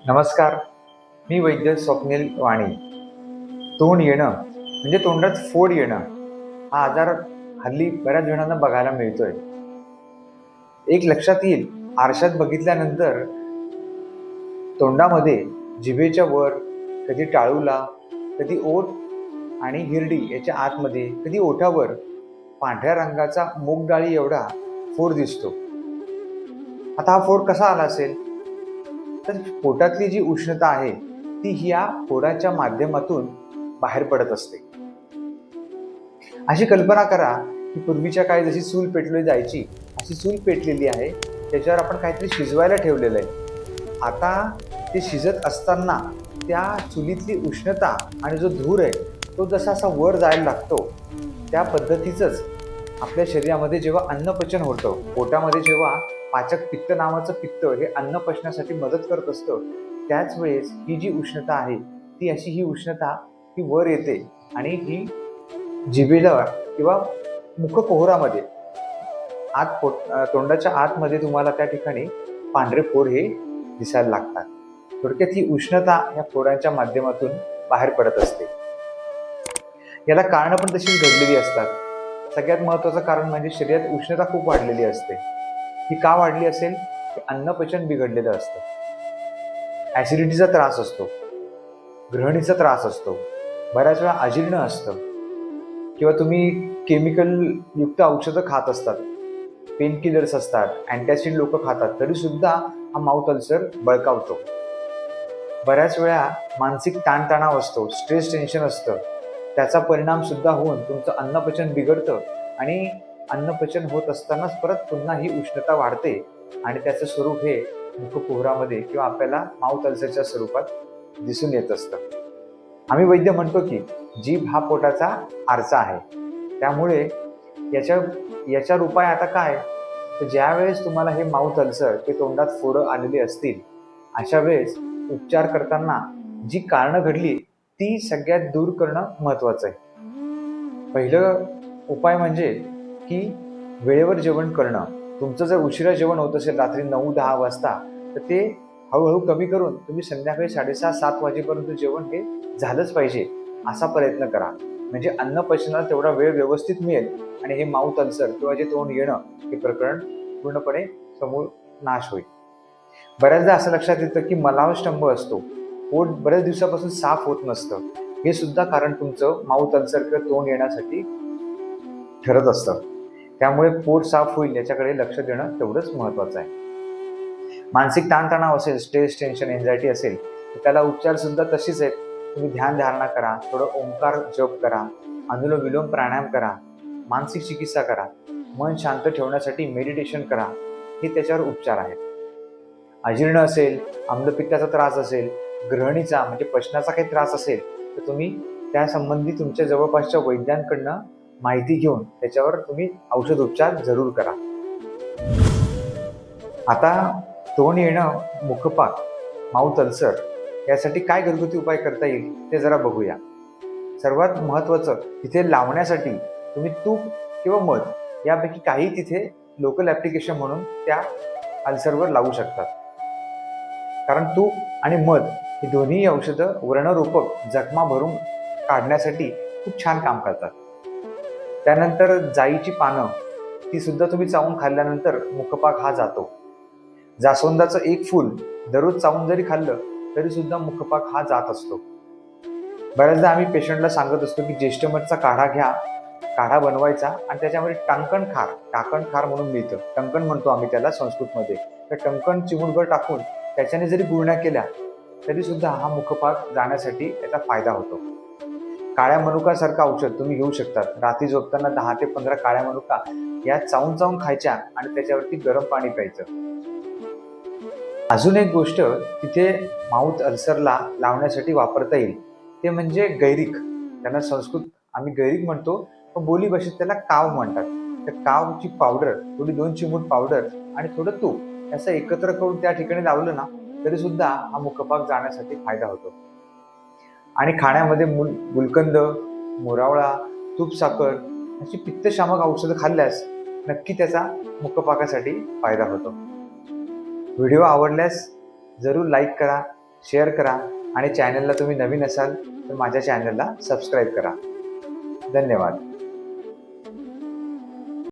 नमस्कार. मी वैद्य स्वप्नील वाणी. तोंड येणं म्हणजे तोंडात फोड येणं हा आजार हल्ली बऱ्याच जणांना बघायला मिळतोय. एक लक्षात येईल, आरशात बघितल्यानंतर तोंडामध्ये जिभेच्या वर, कधी टाळूला, कधी ओठ आणि हिरडी याच्या आतमध्ये, कधी ओठावर पांढऱ्या रंगाचा मूगडाळी एवढा फोड दिसतो. आता हा फोड कसा आला असेल? तर पोटातली जी उष्णता आहे ती ह्या फोडाच्या माध्यमातून बाहेर पडत असते. अशी कल्पना करा की पूर्वीच्या काळी जशी चूल पेटवली जायची अशी चूल पेटलेली आहे, त्याच्यावर आपण काहीतरी शिजवायला ठेवलेलं आहे. आता ते शिजत असताना त्या चुलीतली उष्णता आणि जो धूर आहे तो जसा असा वर जायला लागतो, त्या पद्धतीचंच आपल्या शरीरामध्ये जेव्हा अन्नपचन होतं, पोटामध्ये जेव्हा पाचक पित्त नावाचं पित्त हे अन्न पचनासाठी मदत करत असतं, त्याच वेळेस ही जी उष्णता आहे ती अशी ही उष्णता ही वर येते आणि ही जिभेला किंवा मुखपोहरामध्ये तोंडाच्या आतमध्ये तुम्हाला त्या ठिकाणी पांढरे फोड हे दिसायला लागतात. थोडक्यात ही उष्णता या फोडांच्या माध्यमातून बाहेर पडत असते. याला कारणं पण तशीच घडलेली असतात. सगळ्यात महत्त्वाचं कारण म्हणजे शरीरात उष्णता खूप वाढलेली असते. ही का वाढली असेल? की अन्नपचन बिघडलेलं असतं, ॲसिडिटीचा त्रास असतो, ग्रहणीचा त्रास असतो, बऱ्याच वेळा अजीर्ण असतं, किंवा तुम्ही केमिकल युक्त औषधं खात असतात, पेन किलर्स असतात, अँटॅसिड लोक खातात, तरी सुद्धा हा माउथ अल्सर बळकावतो. बऱ्याच वेळा मानसिक ताणतणाव असतो, स्ट्रेस टेन्शन असतं, त्याचा परिणाम सुद्धा होऊन तुमचं अन्नपचन बिघडतं आणि अन्नपचन होत असतानाच परत पुन्हा ही उष्णता वाढते आणि त्याचं स्वरूप हे मुखपोहरामध्ये किंवा आपल्याला माउथ अल्सरच्या स्वरूपात दिसून येत असतं. आम्ही वैद्य म्हणतो की जीभ हा पोटाचा आरसा आहे. त्यामुळे याच्यावर उपाय आता काय? तर ज्या वेळेस तुम्हाला हे माउथ अल्सर ते तोंडात फोडं आलेली असतील, अशा वेळेस उपचार करताना जी कारणं घडली ती सगळ्यात दूर करणं महत्त्वाचं आहे. पहिलं उपाय म्हणजे की वेळेवर जेवण करणं. तुमचं जर उशिरा जेवण होत असेल रात्री 9-10 वाजता, तर ते हळूहळू कमी करून तुम्ही संध्याकाळी 6:30-7 वाजेपर्यंत जेवण हे झालंच पाहिजे असा प्रयत्न करा. म्हणजे अन्न पचनाला तेवढा वेळ व्यवस्थित मिळेल आणि हे माउथ अल्सर किंवा जे तोंड येणं हे प्रकरण पूर्णपणे समूळ नाश होईल. बऱ्याचदा असं लक्षात येतं की मलावष्टंभ असतो, पोट बऱ्याच दिवसापासून साफ होत नसतं. हे सुद्धा कारण तुमचं माउथ अल्सर किंवा तोंड येण्यासाठी ठरत असतं. त्यामुळे पोट साफ होईल याच्याकडे लक्ष देणं तेवढंच महत्त्वाचं आहे. मानसिक ताणतणाव असेल, स्ट्रेस, टेन्शन, एन्झायटी असेल, तर त्याला उपचार सुद्धा तशीच आहेत. तुम्ही ध्यान धारणा करा, थोडं ओंकार जप करा, अनुलोम विलोम प्राणायाम करा, मानसिक चिकित्सा करा, मन शांत ठेवण्यासाठी मेडिटेशन करा. हे त्याच्यावर उपचार आहेत. अजीर्ण असेल, आम्लपित्ताचा त्रास असेल, ग्रहणीचा म्हणजे पचनाचा काही त्रास असेल, तर तुम्ही त्यासंबंधी तुमच्या जवळपासच्या वैद्यांकडनं माहिती घेऊन त्याच्यावर तुम्ही औषध उपचार जरूर करा. आता तोंड येणं, मुखपाक, माउथ अल्सर यासाठी काय घरगुती उपाय करता येईल ते जरा बघूया. सर्वात महत्त्वाचं, तिथे लावण्यासाठी तुम्ही तूप किंवा मध यापैकी काही तिथे लोकल ॲप्लिकेशन म्हणून त्या अल्सरवर लावू शकतात. कारण तूप आणि मध ही दोन्ही औषधं व्रणरोपक जखमा भरून काढण्यासाठी खूप छान काम करतात. त्यानंतर जाईची पानं ती सुद्धा तुम्ही चावून खाल्ल्यानंतर मुखपाक हा जातो. जास्वंदाचं एक फूल दररोज चावून जरी खाल्लं तरी सुद्धा मुखपाक हा जात असतो. बऱ्याचदा आम्ही पेशंटला सांगत असतो की ज्येष्ठमधचा काढा घ्या, काढा बनवायचा आणि त्याच्यामध्ये टाकण खार म्हणून मिळतं, टंकण म्हणतो आम्ही त्याला संस्कृतमध्ये. तर टंकण चिमूटभर टाकून त्याच्याने जरी गुळण्या केल्या तरी सुद्धा हा मुखपाक जाण्यासाठी त्याचा फायदा होतो. काळ्या मनुकासारखं औषध तुम्ही घेऊ शकतात. रात्री झोपताना 10 ते 15 काळ्या मनुका या चावून खायच्या आणि त्याच्यावरती गरम पाणी प्यायचं. अजून एक गोष्ट तिथे माउथ अल्सरला लावण्यासाठी वापरता येईल, ते म्हणजे गैरिक. त्यांना संस्कृत आम्ही गैरिक म्हणतो, पण बोली भाषेत त्याला काव म्हणतात. त्या कावची पावडर, थोडी 2 चिमूट पावडर आणि थोडं तूप याचं एकत्र करून त्या ठिकाणी लावलं ना तरी सुद्धा हा मुखपाक जाण्यासाठी फायदा होतो. आणि खाण्यामध्ये गुलकंद, मोरावळा, तूप साखर अशी पित्तशामक औषधं खाल्ल्यास नक्की त्याचा मुखपाकासाठी फायदा होतो. व्हिडिओ आवडल्यास जरूर लाईक करा, शेअर करा आणि चॅनलला तुम्ही नवीन असाल तर माझ्या चॅनलला सबस्क्राईब करा. धन्यवाद.